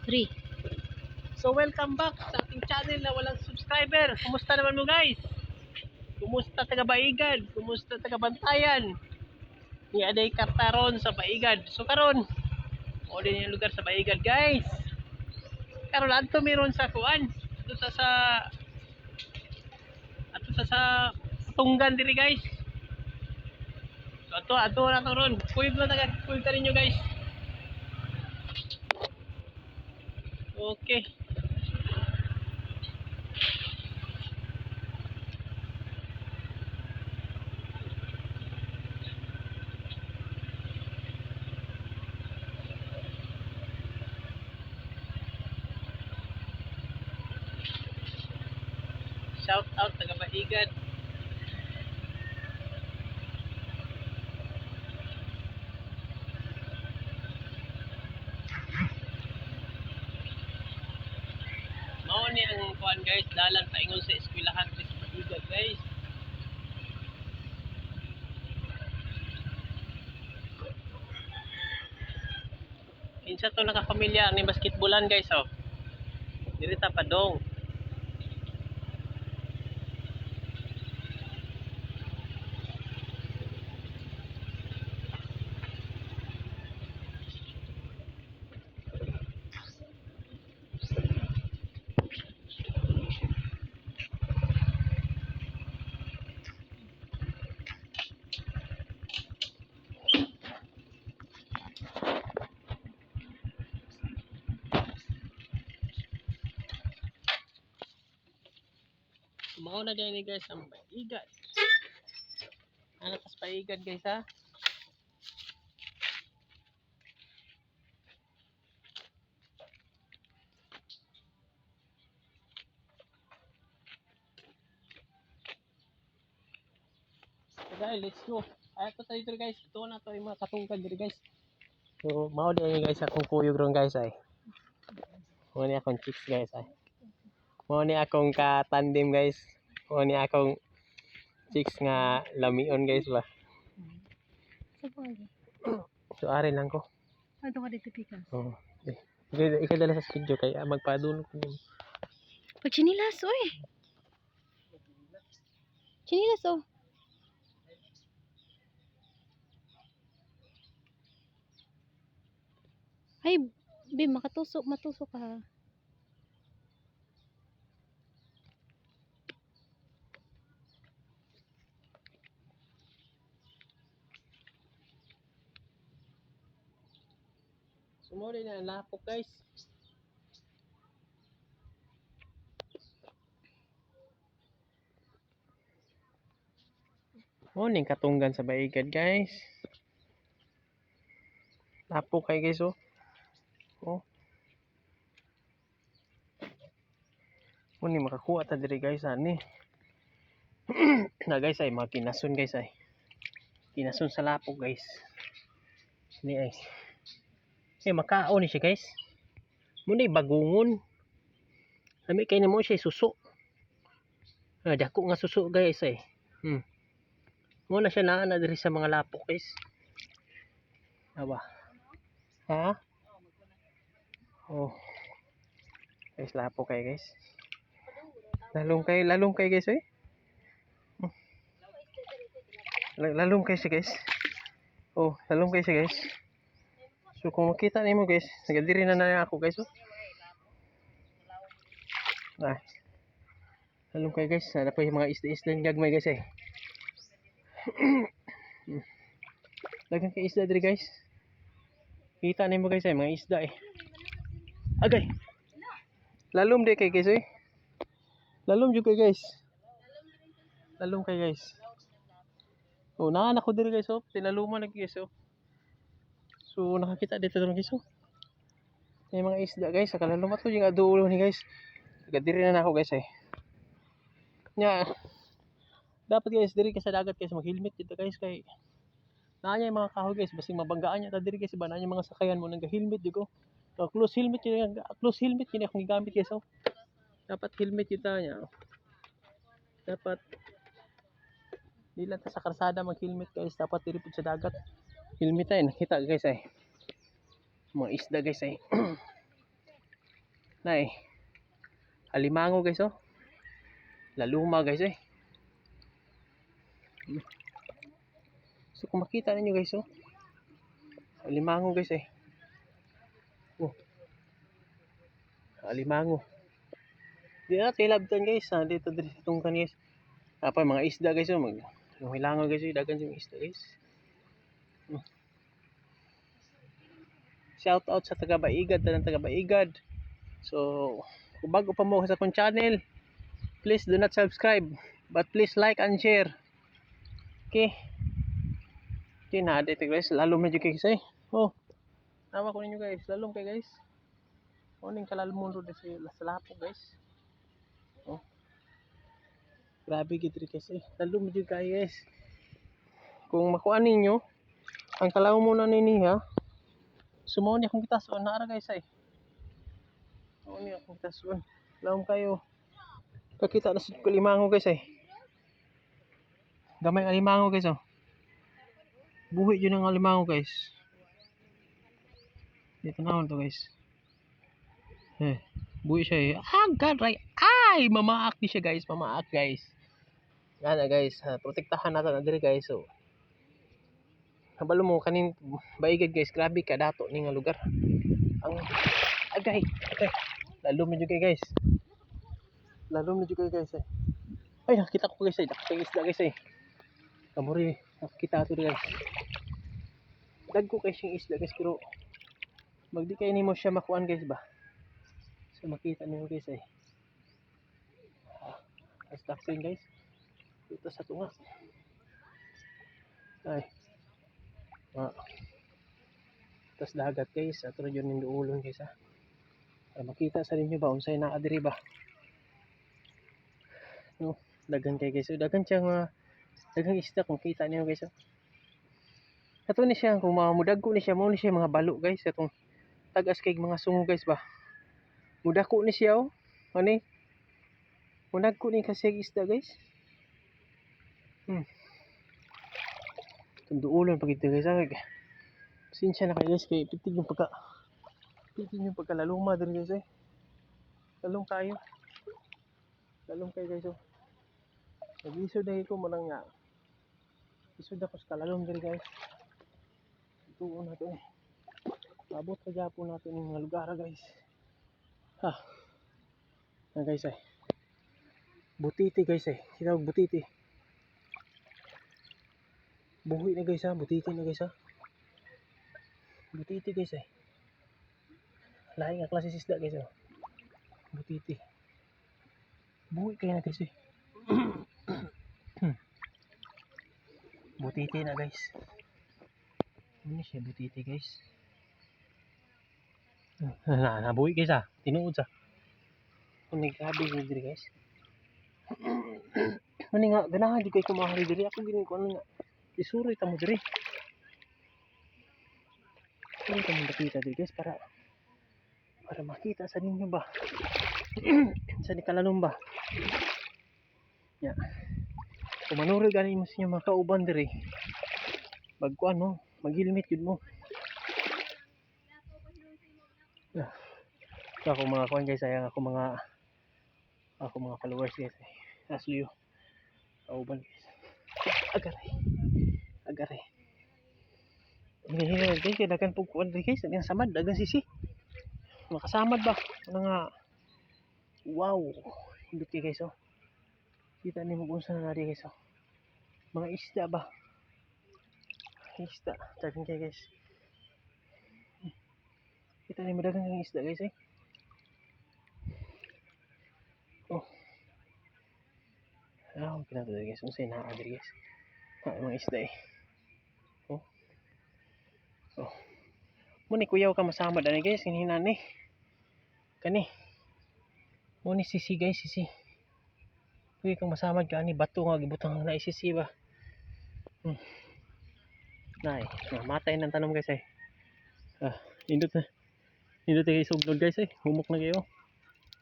Free. So welcome back sa ating channel na walang subscriber. Kumusta naman mo guys? Kumusta taga Baigad? Kumusta taga Bantayan? Ni aday kartaron sa Baigad. So karon, o din yung lugar sa Baigad guys. Karon adto meron sa kuan. Ato sa Tunggan diri guys. So ato na to ron. Kuyog ka ninyo guys. Okay. Shout out taga Baigad. Mao ni ang kuan guys, dalan paingon sa eskwelahan sa Baigad guys. Kinsa to nakapamilya ni basketballan guys oh. Diri ta padong. Mao na din guys ang Baigad. Ano tas Baigad guys ha? Guys, let's go. Ay to tayo dito guys. Ito na to yung mga katungkad dito guys. So mao din guys akong kuyog ron guys ay. Mao ni akong chicks guys ay. Mao ni akong ka-tandem guys. Mao ni akong chicks nga lamion guys ba. So ari lang ko. Ano ka dito pika? Oh. Ikaw dala sa video kay magpadulog ko nimo. Pag chinilas, oy. Chinilas, oh. Ay, Bim, matusok ka ha. Sumuli na lapok guys. Morning katunggan sa Baigad guys. Lapok kay guys oh. Oh. Muni makakuha ta diri guys ani. Na guys ay mga kinason guys ay. Kinason sa lapok guys. Ni ay. Makaon ni siya guys. Muni bagungon. Lami kay nimo siya suso. Dako nga suso guys ay. Muna siya naa diri sa mga lapok guys. Aba. Ha? Oh. Guys lapok kay guys. Lalong kay guys eh. Lalong kay siya guys. Oh, lalong kay siya guys. So kung makita nimo guys, nagadiri na ako guys oh. Lalong kay guys, ada pa yung mga isda-isda ng gagmay guys eh. Dagang kay isda diri guys. Kita nimo guys eh, mga isda eh. Agay. Lalom di kay guys eh. Lalom jud kay guys. Lalom kay guys. Oh, naanak ko diri guys oh. Tinaluman na guys oh. So nakakita dito ron guys oh. May mga isda guys, sa kalalumat ko yung adulo ni guys. Nagadiri na ako guys eh. Nya dapat guys diri ka sa dagat guys mag-helmet dito guys kay naanya yung mga kahoy guys basta mabanggaan niya ta diri guys ba naanya mga sakayan mo nang helmet digo. So, close helmet yun akong gigamit guys oh. Dapat helmet kita niya. Dapat di lang ta sa karsada mag-helmet guys, dapat diri pud sa dagat. Helmet ay nakita guys ay. Mga isda guys ay. Nay. Alimango guys oh. Laluma guys eh. So kung makita ninyo guys oh. Alimango guys eh. Oh. Alimango. Di na tilabtan guys. Dito itong kan guys. Apa mga isda guys oh. Yung hilango guys oh. Dagan yung isda guys. Shout out sa taga Baigad, tanang taga Baigad. So, kung bago pa mo sa akong channel, please do not subscribe, but please like and share. Okay. Okay na dito guys, lalom medyo guys eh. Oh. Tawa ko ninyo guys, lalom kay guys. Oning kalalom ro sa lapo guys. Oh. Grabe gid ri guys eh. Lalom medyo guys. Kung makuha ninyo ang kalawom mo na niya, sumo ni akong kitason na ara guys ay. Sumo ni akong kitason. Lawom kayo. Kakita na sa limango guys ay. Gamay alimango guys oh. Buhi yun ang alimango guys. Dito na to guys. Buhi siya eh. Garay. Ay! Mamaak di siya guys. Mamaak guys. Yan na guys. Protektahan natin na diri guys. So, habalo mo kanin Baigad guys. Grabe ka dato ni nga lugar. Ang agay. Lalo medyo kay guys. Lalo medyo kay guys eh. Ay nakita ko guys eh. Nakita isda guys eh. Kamuri nakita ato guys. Dagko kay siyang isda guys pero magdi kay nimo siya makuan guys ba. So makita niyo guys eh. Stop guys. Ito sa tunga. Ay. Tas dagat guys. Ato rin yun yung ulong guys ha. Para makita sa ninyo ba unsay naa diri ba. No, dagan kay guys. So, dagan siyang dagang isda kung kita niyo guys. Ato ni siya kung mamudagko ni siya mo ni siya mga balo guys. Atong tagas kay mga sungo guys ba. Mudako ni siya oh. Ani? Munagko ni kasi isda guys. Tunduulan pag ito guys. Sinsya na kayo guys kay pitig yung pagkalaluma din guys eh. Lalong kayo. Lalong kayo guys oh. Nag-isod na ko mo lang nga. Isod ako sa kalalom din guys. Ituon na to eh. Abot ka po natin yung mga lugar guys. Na guys eh. Butiti guys eh. Sinawag butiti. Buhi na guys ha. Butiti na guys ha. Butiti guys eh. Lain nga klase isda guys oh. Butiti. Buhi kayo na guys eh. Butiti na guys. Ano siya butiti guys. Nabuhi guys ah. Tinuod sa. Kunig grabe diri guys. Ano nga ganahan di kay kumahari diri. Ako gini ko ano nga. Isuroy ta mo diri. Isuroy ta mo nakita diri guys para makita sa ninyo ba. Sa ni kalalom ba. Ya. Kung manurog ganin mo sa inyo mga kauban diri. Bagkuan mo, mag-helmet yun mo. So ako mga kuan guys, ayang ako mga followers guys. Asli yo. Kauban guys. Agare. Hinihira guys, dagan pug kuan guys, dagan samad, dagan sisi. Makasamad ba? Ano nga? Wow. Hindi guys oh. Kita ni mo kung saan na guys oh. Mga isda ba? Isda. Dagan kayo guys. Kita ni mo dagan ng isda guys eh. Oh. Okay na to guys. Unsay naa diri guys. Mga isda eh. Oh. Muni kuyaw ka masamad ani guys, hininan ni. Kani. Muni sisi guys, sisi. Kuya kang masamad ka ani bato nga gibutang na isisi ba. Nay, matay ng tanom guys eh. Indot kayo sugnod guys eh. Humok na kayo.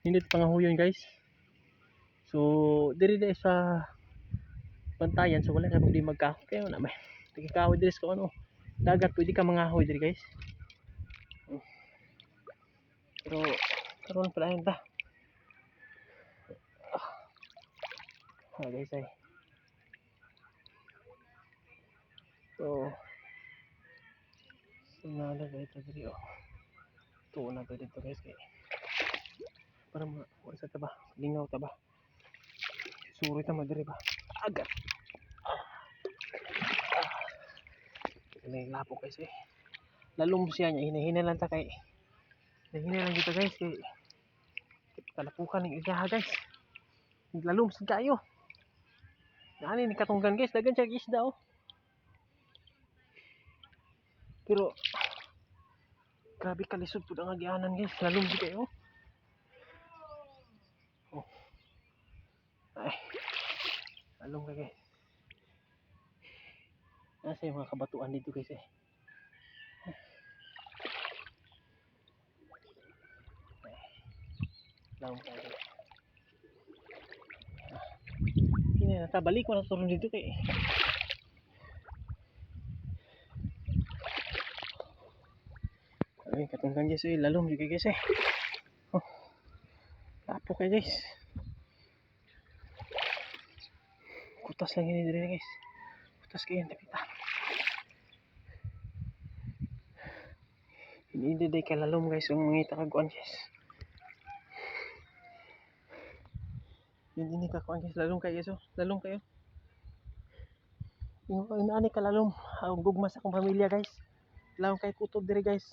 Indot pangahuyon guys. So, diri sa bantayan so wala ka problema magkahoy kayo na ba. Tigikahoy diri sa ano. Dagat pwede ka mangahoy diri guys. Pero karon pala ta. Guys ay. So, sinala ba ito dito? Tuwa na to dito guys kay. Para mga sa taba, lingaw taba. Suri ta madiri ba. Agad. May lapo guys eh. Lalong siya niya hinahina lang ta kay. Hinahina lang dito guys kay. Kalapukan ng igaha guys. Lalong sa kayo. Nani ni katunggan guys, dagan siya isda oh. Pero grabe kalisod pud ang agianan guys, lalong di kayo. Oh. Ay. Lalong ka guys. Nasa yung mga kabatuan dito guys eh. Lalong ka guys. Hindi na balik mo na turun dito kay. Ay, katunggan guys eh, lalong juga guys eh. Oh. Lapo kayo guys. Kutas lang ini dire guys. Kutas kayo yung tapita. Hindi day kalalom guys, yung mangita kaguan guys. Hindi kakuan guys, lalong kayo guys oh. Lalong kayo. Yung inaani kalalom, ang gugmas akong pamilya guys. Lalong kayo kutob dire guys.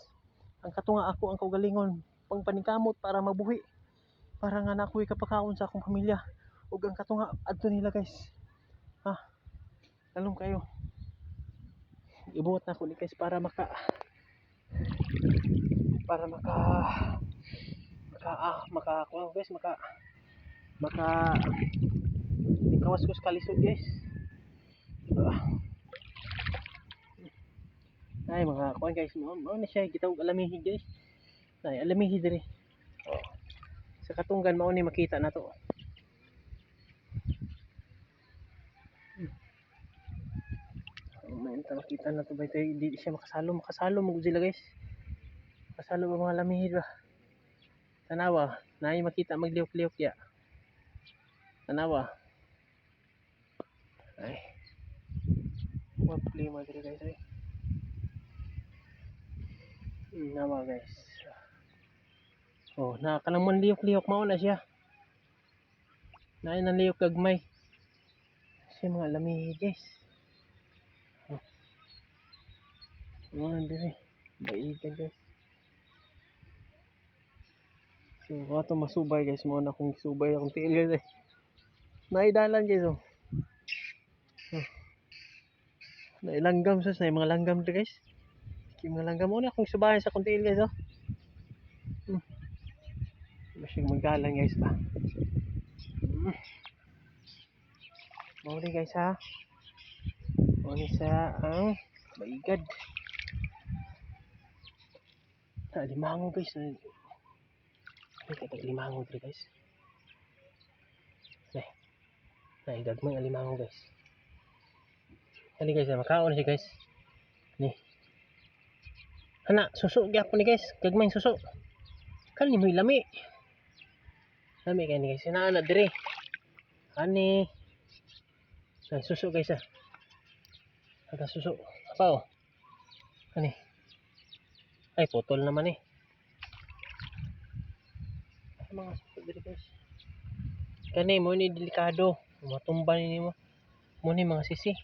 Ang katunga ako ang kaugalingon pang paningkamot para mabuhi. Para nga nakuwi kapakaon sa akong pamilya. Ug ang katunga adto nila guys. Ha? Lalong kayo. Ibuot na ko ni guys para maka kuha guys, maka ikawas ko sa kalisod guys. Ay mga kuha guys, mo na siya gitawag alamihi guys. Ay alamihi dire. Oh. Sa katunggan mao ni makita na to. May makita na to ba ito, hindi siya makasalo mo sila guys. Makasalo ang mga alamihi ba. Tanawa, naay makita magliok-liok ya. Tanawa. Ay. What problema dire guys ay. Nawa guys. Oh, nakakalamon liok-liok mao na siya. Naay nang liok gagmay. Siya mga alamihi guys. Oh. Ano dire? Baigan guys. So, ato masubay guys, mo na akong subay akong tiil guys eh. Naidalan guys oh. Nailanggam sa mga langgam to guys. Yung mga langgam mo na akong subayan sa akong tiil guys oh. Masyang magalan guys ba. Mauli guys ha. Mauli sa ang baigad. Limango guys. Ay katag limango dito guys. Nay gagmay ang limango guys. Kani guys makaon siya guys. Ni. Ana suso gyapon ni guys. Gagmay suso. Kani mo lami. Lami kani guys. Ana dire. Ani. Ay suso guys ah. Aga suso. Apa oh? Ani. Ay putol naman eh. Mga suso dire guys. Kani mo ni delikado. Matumba ni mo. Mo ni mga sisi.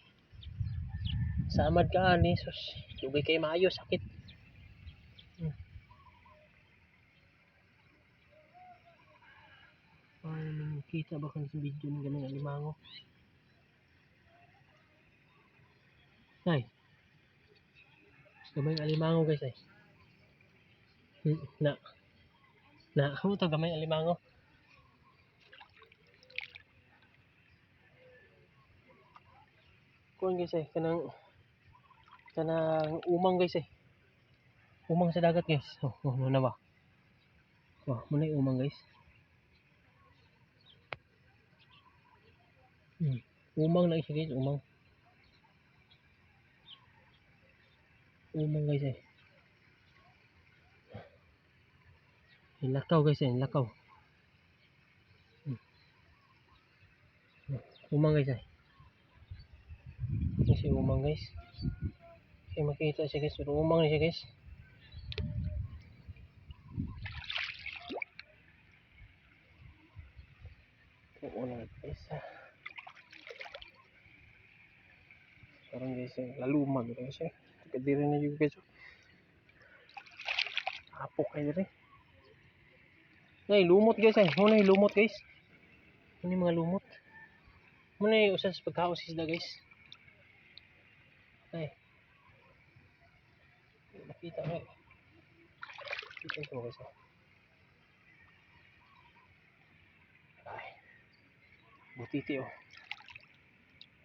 Sa amad ka ani sus. Dugay kay maayo sakit. Ay kita ba kan sa video ng ganang alimango? Ay. Gamay alimango guys ay. Ako to gamay alimango. Kuan guys ay kanang umang guys eh. Umang sa dagat guys. Oh, na ba? Oh, muna yung umang guys. Umang na isa guys, umang. Umang guys eh. Lakaw guys eh, lakaw. Umang guys eh. Kasi umang guys. Kasi makita siya guys, pero umang na siya guys. Oo na guys. Parang guys, lalumag guys eh. Kadiri na juga guys. Apok kayo rin. Nay, lumot guys eh. Muna yung lumot guys. Muna yung mga lumot. Muna yung usas pagkaos isda guys. Ay. Nakita nga eh. Kita ito guys eh. Ay. Butiti oh.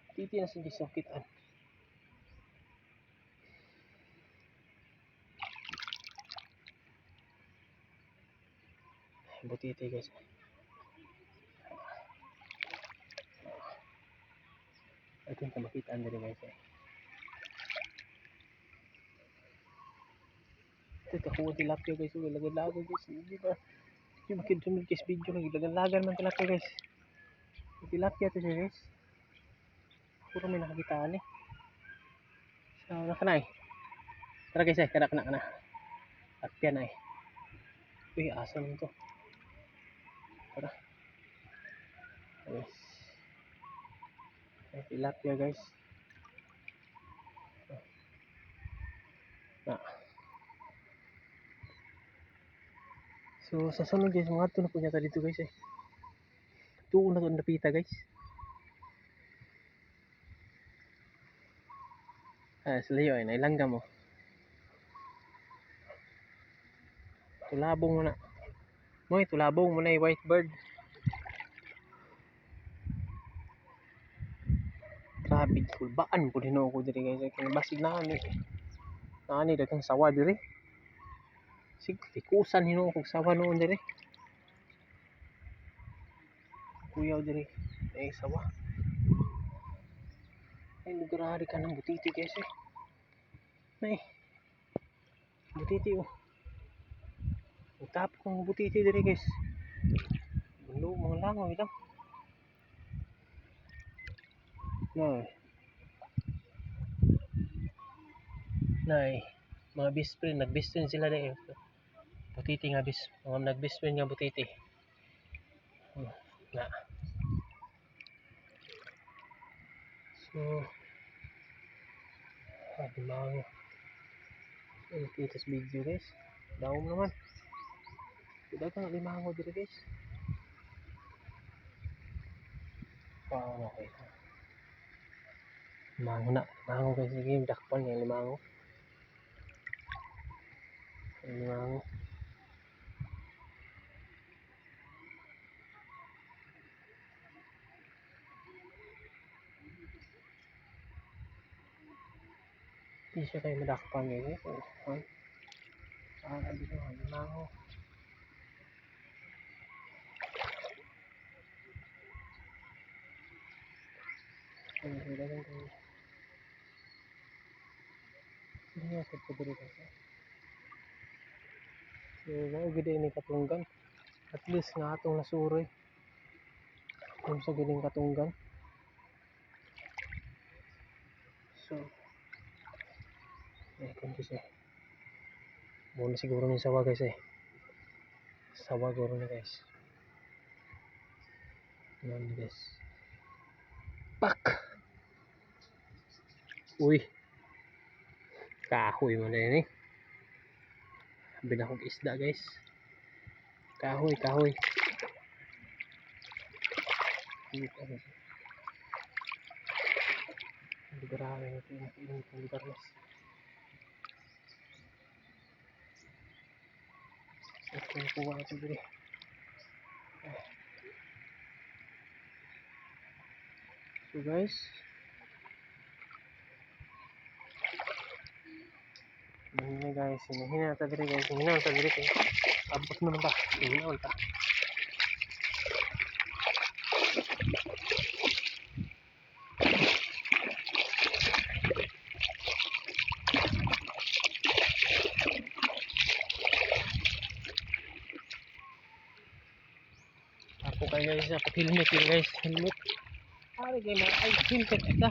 Butiti na sa disakitan. Butiti guys. Ito yung kamakitaan din guys eh. Ito kakuha tilapia guys. Lagan-lagan guys. Hindi ba? Yung makid-sumid guys video lagi. Lagan-lagan man tilapia guys. Tilapia ito siya guys. Puro may nakakitaan eh. So nakanay. Tara guys eh. Kana. Tilapia na eh. Uy asa naman to. Tara. Guys. Tilapia guys. Na. So sa sunod guys, mga ito na po nyata dito guys eh. Tuon na ito napita guys. Sila yun, nailangga mo. Tulabong mo na. Moy, tulabong mo na yung white bird. Grabe, kulbaan po din ako diri guys. Kaya basig na ani. Nani, dagang sawa diri. Sig, tikusan hino akong sawa noon diri. Kuyaw diri. Ay, sawa. Ay, lugarari ka ng butiti guys eh. Ay, butiti oh. Utap kong butiti diri guys. Bulo, mga langaw ito. Nay, mga best friend, nag-best friend sila dahil. Butiti nga mga nag-best friend nga butiti. Na. So, limango. Kita sa video guys. Daom naman. Tidak ka limango dito guys. Wow, okay. Limango guys. Sige, dakpan niya limango. Limango. Hindi siya kayo madakpan guys. Dito nga limango. Hindi nga sa pagdiri guys. So, mga gede ni katunggan. At least nga atong nasuroy. Kung sa giling katunggan. So, kung guys eh. Muna siguro ni sawa guys eh. Sawa siguro na guys. Yan guys. Pak! Uy! Kahoy mo na yun eh. Binakog isda guys. Kahoy. Grabe ito yung lugar guys. Ito yung kuha ito dito. So guys. Hina guys. Hina na dito guys. Hina na dito. Abot mo na ba? Hina na. Ako kayo guys, ako helmet yun guys, helmet. Ari kayo mga ay helmet kita.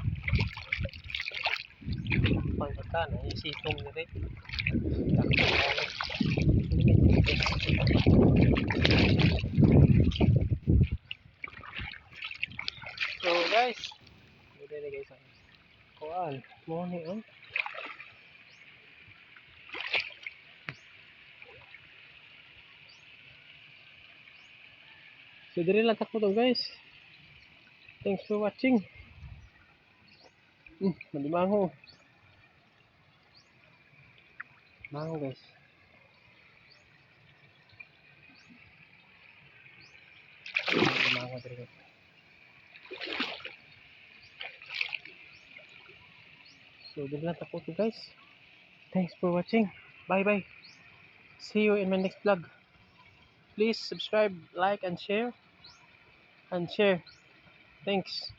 Pagkata na isitong nire. So guys, dito na guys. Kuan, morning on. So diri lang tako to guys. Thanks for watching. Malimango. Mango guys. Malimango diri guys. So diri lang tako to guys. Thanks for watching. Bye bye. See you in my next vlog. Please subscribe, like and share. Thanks.